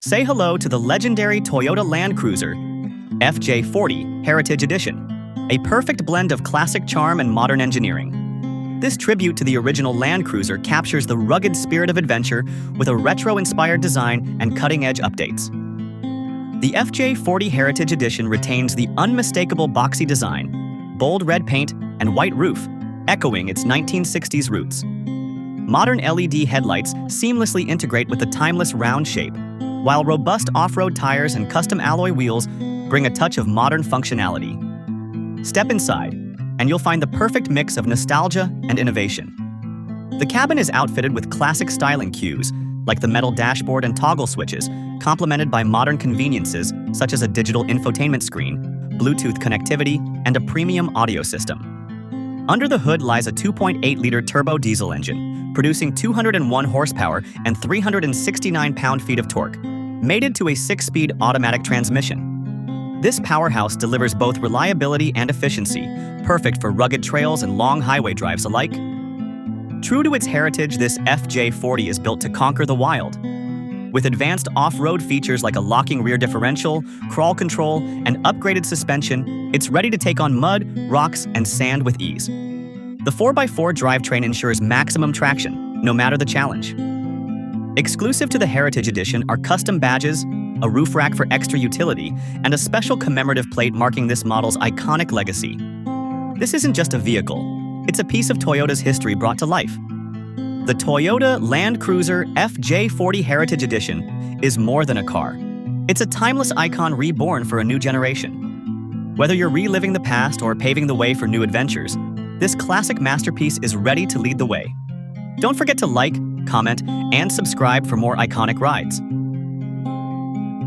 Say hello to the legendary Toyota Land Cruiser FJ40 Heritage Edition, a perfect blend of classic charm and modern engineering. This tribute to the original Land Cruiser captures the rugged spirit of adventure with a retro-inspired design and cutting-edge updates. The FJ40 Heritage Edition retains the unmistakable boxy design, bold red paint, and white roof, echoing its 1960s roots. Modern LED headlights seamlessly integrate with the timeless round shape, while robust off-road tires and custom alloy wheels bring a touch of modern functionality. Step inside, and you'll find the perfect mix of nostalgia and innovation. The cabin is outfitted with classic styling cues, like the metal dashboard and toggle switches, complemented by modern conveniences such as a digital infotainment screen, Bluetooth connectivity, and a premium audio system. Under the hood lies a 2.8-liter turbo diesel engine, producing 201 horsepower and 369 pound-feet of torque, mated to a 6-speed automatic transmission. This powerhouse delivers both reliability and efficiency, perfect for rugged trails and long highway drives alike. True to its heritage, this FJ40 is built to conquer the wild. With advanced off-road features like a locking rear differential, crawl control, and upgraded suspension, it's ready to take on mud, rocks, and sand with ease. The 4x4 drivetrain ensures maximum traction, no matter the challenge. Exclusive to the Heritage Edition are custom badges, a roof rack for extra utility, and a special commemorative plate marking this model's iconic legacy. This isn't just a vehicle, it's a piece of Toyota's history brought to life. The Toyota Land Cruiser FJ40 Heritage Edition is more than a car. It's a timeless icon reborn for a new generation. Whether you're reliving the past or paving the way for new adventures, this classic masterpiece is ready to lead the way. Don't forget to like, comment, and subscribe for more iconic rides.